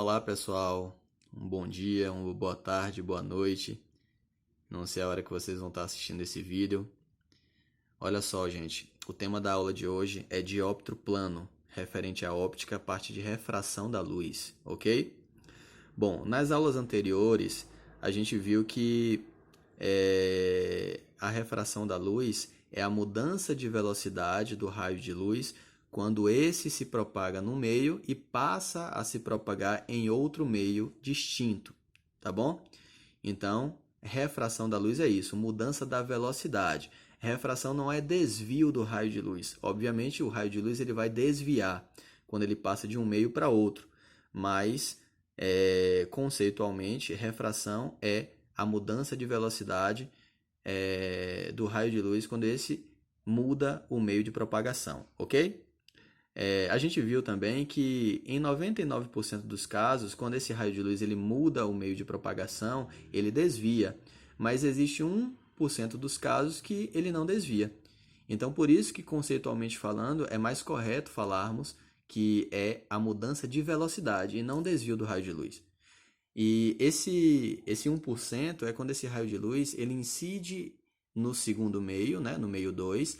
Olá pessoal, um bom dia, uma boa tarde, boa noite. Não sei a hora que vocês vão estar assistindo esse vídeo. Olha só, gente, o tema da aula de hoje é dióptro plano, referente à óptica, parte de refração da luz, ok? Bom, nas aulas anteriores a gente viu que a refração da luz é a mudança de velocidade do raio de luz quando esse se propaga no meio e passa a se propagar em outro meio distinto, tá bom? Então, refração da luz é isso, mudança da velocidade. Refração não é desvio do raio de luz. Obviamente, o raio de luz ele vai desviar quando ele passa de um meio para outro, mas conceitualmente, refração é a mudança de velocidade do raio de luz quando esse muda o meio de propagação, ok? A gente viu também que em 99% dos casos, quando esse raio de luz ele muda o meio de propagação, ele desvia, mas existe 1% dos casos que ele não desvia. Então, por isso que conceitualmente falando, é mais correto falarmos que é a mudança de velocidade e não desvio do raio de luz. E esse 1% é quando esse raio de luz ele incide no segundo meio, né, no meio 2,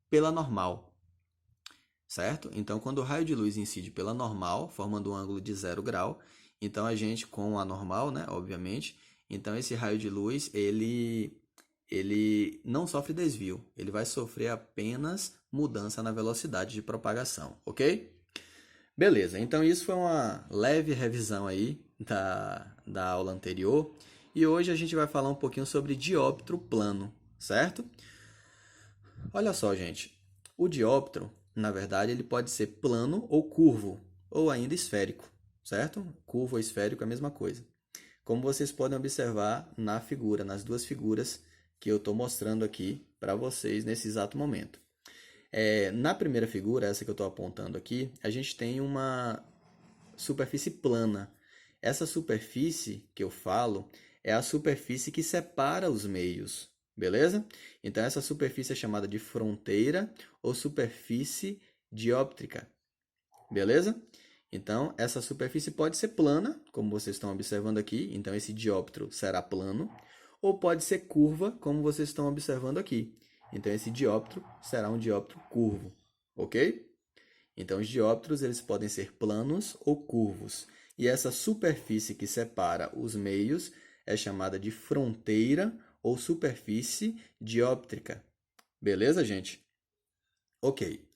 pela normal, certo? Então, quando o raio de luz incide pela normal, formando um ângulo de 0 grau, então a gente, com a normal, né, obviamente, então esse raio de luz, ele não sofre desvio, ele vai sofrer apenas mudança na velocidade de propagação, ok? Beleza, então isso foi uma leve revisão aí da aula anterior, e hoje a gente vai falar um pouquinho sobre dióptro plano, certo? Olha só, gente, o dióptro, na verdade, ele pode ser plano ou curvo, ou ainda esférico, certo? Curvo ou esférico é a mesma coisa. Como vocês podem observar na figura, nas duas figuras que eu estou mostrando aqui para vocês nesse exato momento. Na primeira figura, essa que eu estou apontando aqui, a gente tem uma superfície plana. Essa superfície que eu falo é a superfície que separa os meios, beleza? Então, essa superfície é chamada de fronteira ou superfície dióptrica, beleza? Então, essa superfície pode ser plana, como vocês estão observando aqui. Então, esse dióptro será plano. Ou pode ser curva, como vocês estão observando aqui. Então, esse dióptro será um dióptro curvo, ok? Então, os dióptros eles podem ser planos ou curvos. E essa superfície que separa os meios é chamada de fronteira ou superfície dióptrica. Beleza, gente? Ok.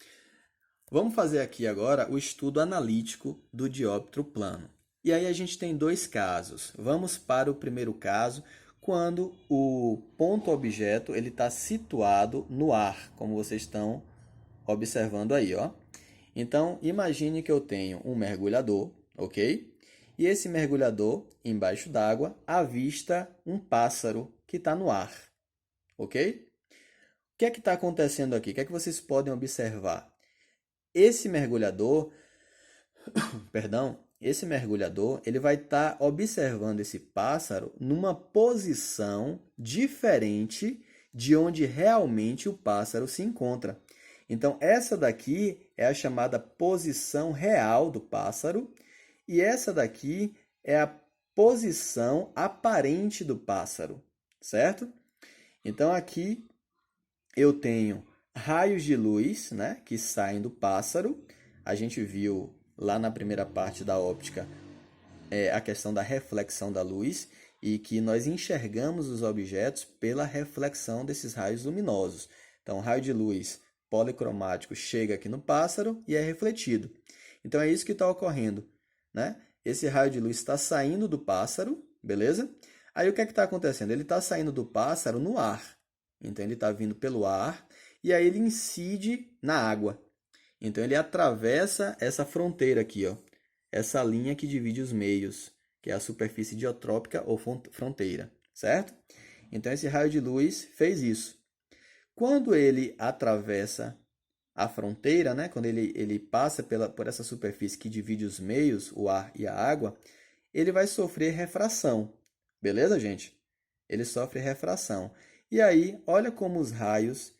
Vamos fazer aqui agora o estudo analítico do dióptro plano. E aí a gente tem dois casos. Vamos para o primeiro caso, quando o ponto objeto ele está situado no ar, como vocês estão observando aí, ó. Então, imagine que eu tenho um mergulhador, ok? E esse mergulhador, embaixo d'água, avista um pássaro que está no ar, ok? O que é que está acontecendo aqui? O que é que vocês podem observar? Esse mergulhador, esse mergulhador, ele vai estar observando esse pássaro numa posição diferente de onde realmente o pássaro se encontra. Então, essa daqui é a chamada posição real do pássaro e essa daqui é a posição aparente do pássaro, certo? Então, aqui eu tenho raios de luz, né, que saem do pássaro. A gente viu lá na primeira parte da óptica a questão da reflexão da luz e que nós enxergamos os objetos pela reflexão desses raios luminosos. Então, o raio de luz policromático chega aqui no pássaro e é refletido. Então, é isso que está ocorrendo, né? Esse raio de luz está saindo do pássaro, beleza? Aí, o que é que está acontecendo? Ele está saindo do pássaro no ar. Então, ele está vindo pelo ar e aí ele incide na água. Então, ele atravessa essa fronteira aqui, ó, essa linha que divide os meios, que é a superfície diotrópica ou fronteira, certo? Então, esse raio de luz fez isso. Quando ele atravessa a fronteira, né? Quando ele passa por essa superfície que divide os meios, o ar e a água, ele vai sofrer refração. Beleza, gente? Ele sofre refração. E aí, olha como os raios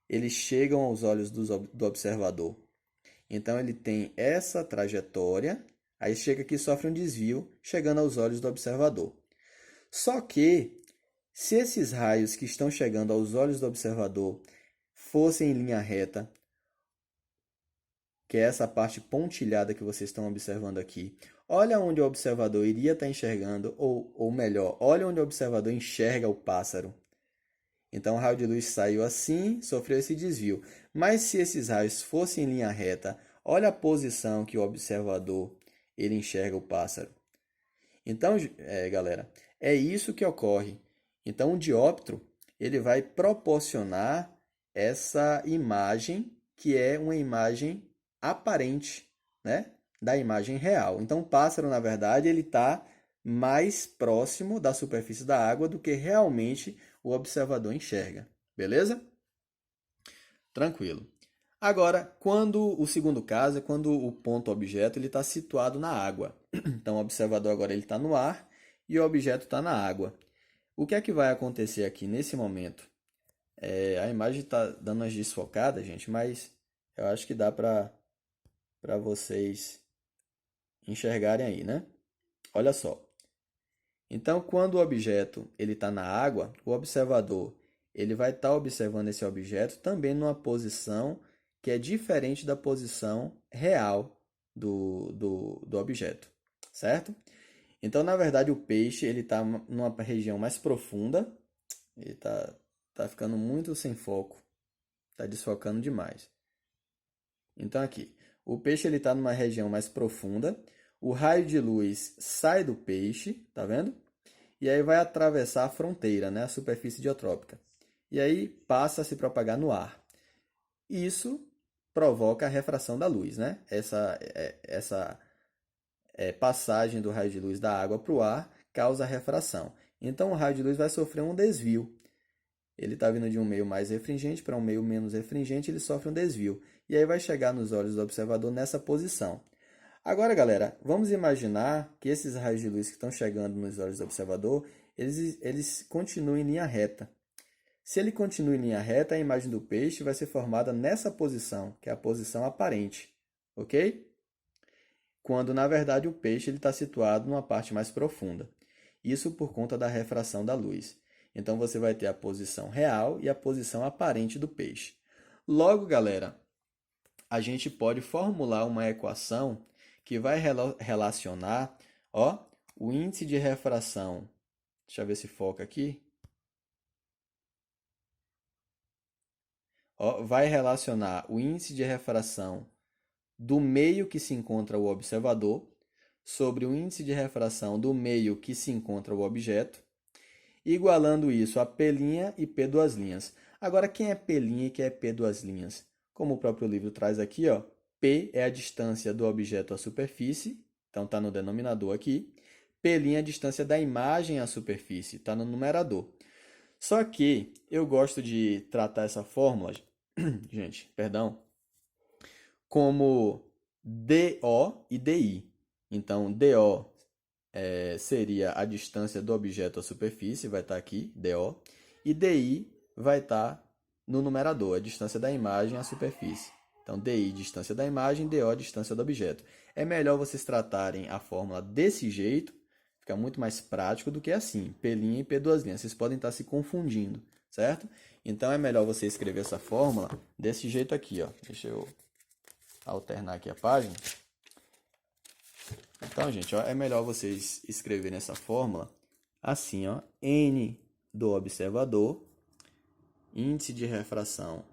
eles chegam aos olhos do observador. Então, ele tem essa trajetória, Aí chega aqui e sofre um desvio, chegando aos olhos do observador. Só que, se esses raios que estão chegando aos olhos do observador fossem em linha reta, que é essa parte pontilhada que vocês estão observando aqui, olha onde o observador iria estar enxergando, ou melhor, olha onde o observador enxerga o pássaro. Então, o raio de luz saiu assim, sofreu esse desvio. Mas se esses raios fossem em linha reta, olha a posição que o observador ele enxerga o pássaro. Então, galera, é isso que ocorre. Então, o dióptro ele vai proporcionar essa imagem, que é uma imagem aparente, né, da imagem real. Então, o pássaro, na verdade, ele está mais próximo da superfície da água do que realmente o observador enxerga. Beleza? Tranquilo. Agora, quando o segundo caso é quando o ponto objeto está situado na água. Então, o observador agora está no ar e o objeto está na água. O que é que vai acontecer aqui nesse momento? A imagem está dando umas desfocadas, gente, mas eu acho que dá para vocês enxergarem aí, né? Olha só. Então, quando o objeto está na água, o observador ele vai estar observando esse objeto também numa posição que é diferente da posição real do objeto, certo? Então, na verdade, o peixe ele está numa região mais profunda, ele tá ficando muito sem foco, está desfocando demais. Então, aqui, o peixe ele está numa região mais profunda, o raio de luz sai do peixe, tá vendo? E aí vai atravessar a fronteira, né, a superfície diotrópica. E aí passa a se propagar no ar. Isso provoca a refração da luz, né? Essa passagem do raio de luz da água para o ar causa a refração. Então o raio de luz vai sofrer um desvio. Ele está vindo de um meio mais refringente para um meio menos refringente, ele sofre um desvio. E aí vai chegar nos olhos do observador nessa posição. Agora, galera, vamos imaginar que esses raios de luz que estão chegando nos olhos do observador, eles continuem em linha reta. Se ele continua em linha reta, a imagem do peixe vai ser formada nessa posição, que é a posição aparente, ok? Quando, na verdade, o peixe está situado numa parte mais profunda. Isso por conta da refração da luz. Então, você vai ter a posição real e a posição aparente do peixe. Logo, galera, a gente pode formular uma equação que vai relacionar, ó, o índice de refração. Deixa eu ver se foca aqui. Ó, vai relacionar o índice de refração do meio que se encontra o observador sobre o índice de refração do meio que se encontra o objeto, igualando isso a P' e P duas linhas. Agora, quem é P' e quem é P duas linhas? Como o próprio livro traz aqui, ó, P é a distância do objeto à superfície, então está no denominador aqui. P' é a distância da imagem à superfície, está no numerador. Só que eu gosto de tratar essa fórmula, gente, perdão, como DO e DI. Então, DO seria a distância do objeto à superfície, vai estar aqui, DO, e DI vai estar no numerador, a distância da imagem à superfície. Então, DI, distância da imagem, DO, distância do objeto. É melhor vocês tratarem a fórmula desse jeito, fica muito mais prático do que assim, P' e P duas linhas. Vocês podem estar se confundindo, certo? Então, é melhor você escrever essa fórmula desse jeito aqui, ó. Deixa eu alternar aqui a página. Então, gente, ó, é melhor vocês escreverem essa fórmula assim, ó, N do observador, índice de refração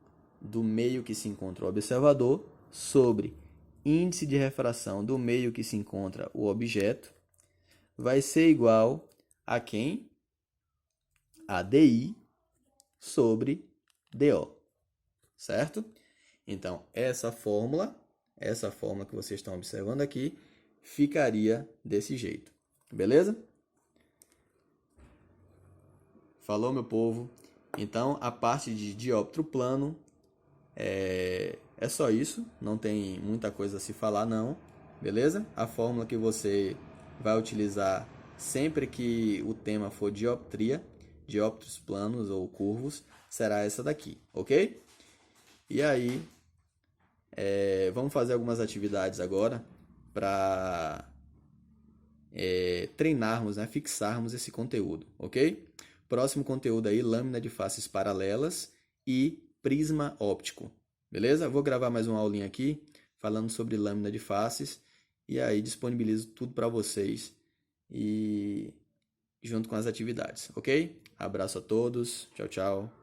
do meio que se encontra o observador, sobre índice de refração do meio que se encontra o objeto, vai ser igual a quem? A DI sobre DO, certo? Então, essa fórmula que vocês estão observando aqui, ficaria desse jeito, beleza? Falou, meu povo? Então, a parte de dióptro plano é só isso, não tem muita coisa a se falar não, beleza? A fórmula que você vai utilizar sempre que o tema for dioptria, dióptros planos ou curvos, será essa daqui, ok? E aí, vamos fazer algumas atividades agora para treinarmos, né, fixarmos esse conteúdo, ok? Próximo conteúdo aí, lâmina de faces paralelas e prisma óptico, beleza? Vou gravar mais uma aulinha aqui falando sobre lâmina de faces e aí disponibilizo tudo para vocês e junto com as atividades, ok? Abraço a todos, tchau, tchau.